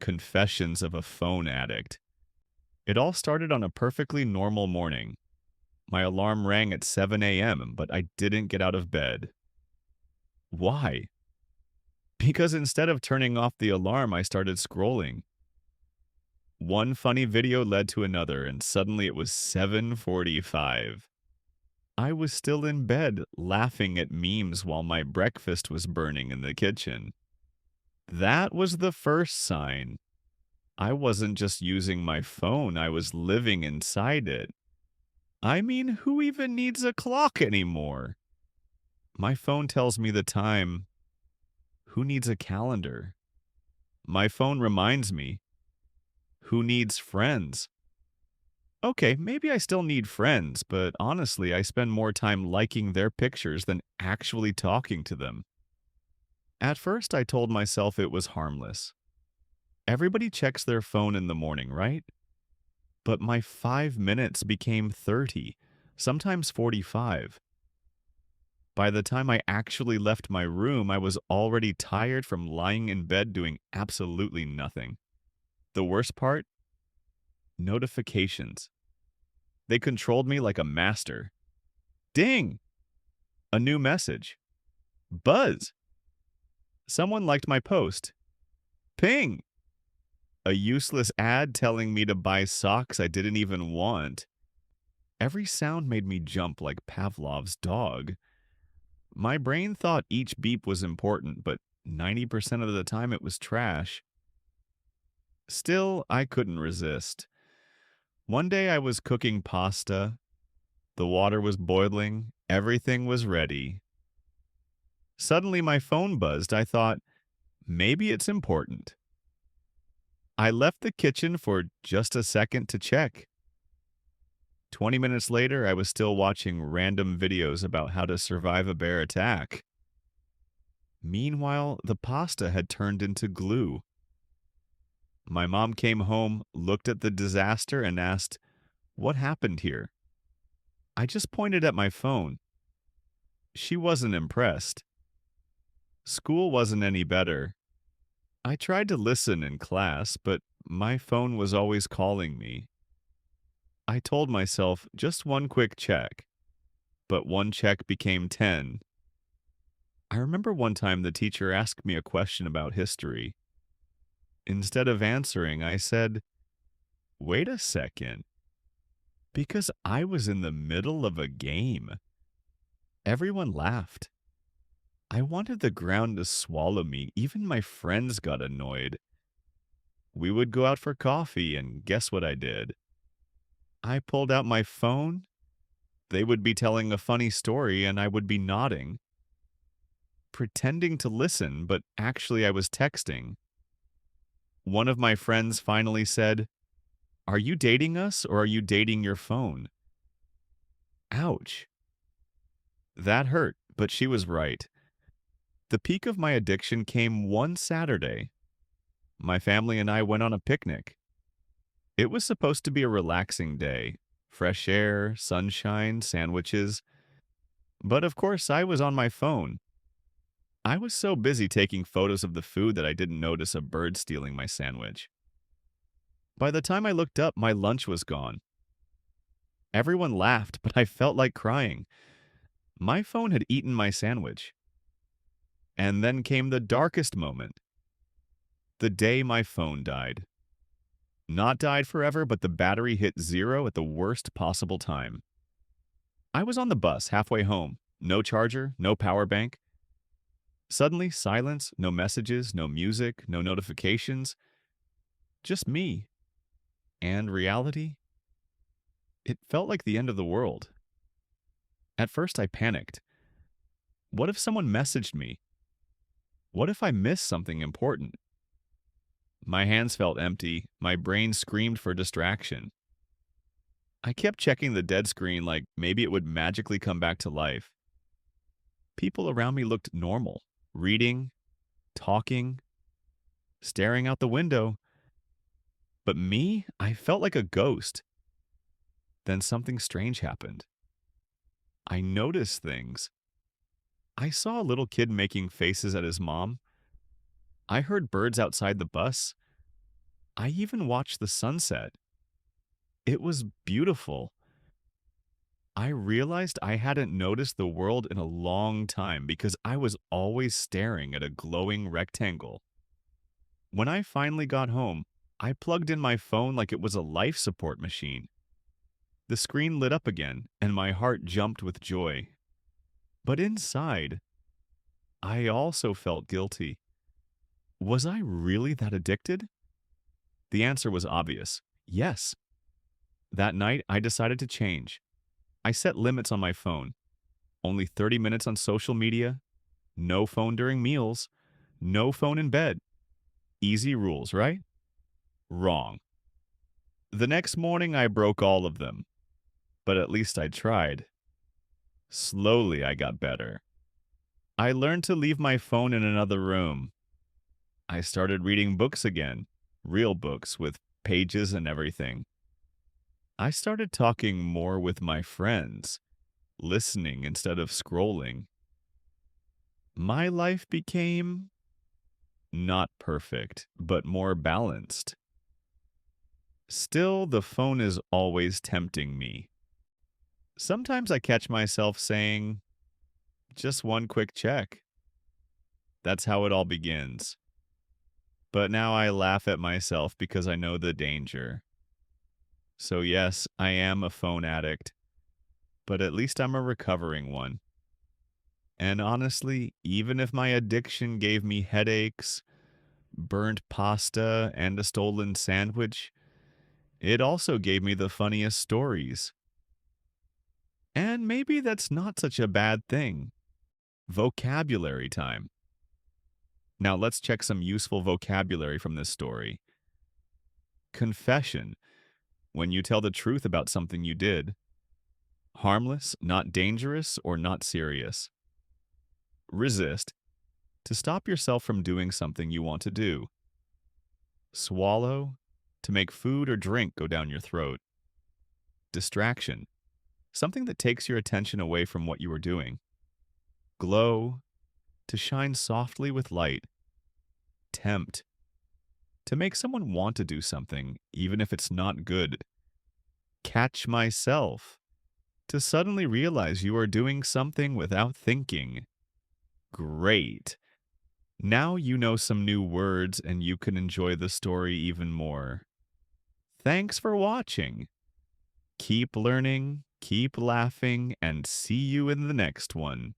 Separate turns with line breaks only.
Confessions of a Phone Addict. It all started on a perfectly normal morning. My alarm rang at 7 a.m., but I didn't get out of bed. Why? Because instead of turning off the alarm, I started scrolling. One funny video led to another, and suddenly it was 7:45. I was still in bed, laughing at memes while my breakfast was burning in the kitchen. That was the first sign. I wasn't just using my phone, I was living inside it. I mean, who even needs a clock anymore? My phone tells me the time. Who needs a calendar? My phone reminds me. Who needs friends? Okay, maybe I still need friends, but honestly, I spend more time liking their pictures than actually talking to them. At first, I told myself it was harmless. Everybody checks their phone in the morning, right? But my 5 minutes became 30, sometimes 45. By the time I actually left my room, I was already tired from lying in bed doing absolutely nothing. The worst part? Notifications. They controlled me like a master. Ding! A new message. Buzz! Someone liked my post. Ping! A useless ad telling me to buy socks I didn't even want. Every sound made me jump like Pavlov's dog. My brain thought each beep was important, but 90% of the time it was trash. Still, I couldn't resist. One day I was cooking pasta. The water was boiling. Everything was ready. Suddenly my phone buzzed. I thought, maybe it's important. I left the kitchen for just a second to check. 20 minutes later, I was still watching random videos about how to survive a bear attack. Meanwhile, the pasta had turned into glue. My mom came home, looked at the disaster, and asked, "What happened here?" I just pointed at my phone. She wasn't impressed. School wasn't any better. I tried to listen in class, but my phone was always calling me. I told myself just one quick check, but one check became 10. I remember one time the teacher asked me a question about history. Instead of answering, I said, "Wait a second," because I was in the middle of a game. Everyone laughed. I wanted the ground to swallow me. Even my friends got annoyed. We would go out for coffee, and guess what I did? I pulled out my phone. They would be telling a funny story, and I would be nodding, pretending to listen, but actually I was texting. One of my friends finally said, "Are you dating us or are you dating your phone?" Ouch. That hurt, but she was right. The peak of my addiction came one Saturday. My family and I went on a picnic. It was supposed to be a relaxing day, fresh air, sunshine, sandwiches. But of course, I was on my phone. I was so busy taking photos of the food that I didn't notice a bird stealing my sandwich. By the time I looked up, my lunch was gone. Everyone laughed, but I felt like crying. My phone had eaten my sandwich. And then came the darkest moment. The day my phone died. Not died forever, but the battery hit zero at the worst possible time. I was on the bus halfway home. No charger, no power bank. Suddenly, silence, no messages, no music, no notifications. Just me. And reality? It felt like the end of the world. At first, I panicked. What if someone messaged me? What if I missed something important? My hands felt empty. My brain screamed for distraction. I kept checking the dead screen like maybe it would magically come back to life. People around me looked normal, reading, talking, staring out the window. But me, I felt like a ghost. Then something strange happened. I noticed things. I saw a little kid making faces at his mom. I heard birds outside the bus. I even watched the sunset. It was beautiful. I realized I hadn't noticed the world in a long time because I was always staring at a glowing rectangle. When I finally got home, I plugged in my phone like it was a life support machine. The screen lit up again, and my heart jumped with joy. But inside, I also felt guilty. Was I really that addicted? The answer was obvious. Yes. That night, I decided to change. I set limits on my phone. Only 30 minutes on social media, no phone during meals, no phone in bed. Easy rules, right? Wrong. The next morning, I broke all of them, but at least I tried. Slowly, I got better. I learned to leave my phone in another room. I started reading books again, real books with pages and everything. I started talking more with my friends, listening instead of scrolling. My life became not perfect, but more balanced. Still, the phone is always tempting me. Sometimes I catch myself saying, just one quick check. That's how it all begins. But now I laugh at myself because I know the danger. So, yes, I am a phone addict, but at least I'm a recovering one. And honestly, even if my addiction gave me headaches, burnt pasta, and a stolen sandwich, it also gave me the funniest stories. And maybe that's not such a bad thing. Vocabulary time. Now let's check some useful vocabulary from this story. Confession, when you tell the truth about something you did. Harmless, not dangerous, or not serious. Resist, to stop yourself from doing something you want to do. Swallow, to make food or drink go down your throat. Distraction, something that takes your attention away from what you are doing. Glow, to shine softly with light. Tempt, to make someone want to do something, even if it's not good. Catch myself, to suddenly realize you are doing something without thinking. Great. Now you know some new words and you can enjoy the story even more. Thanks for watching. Keep learning, keep laughing, and see you in the next one.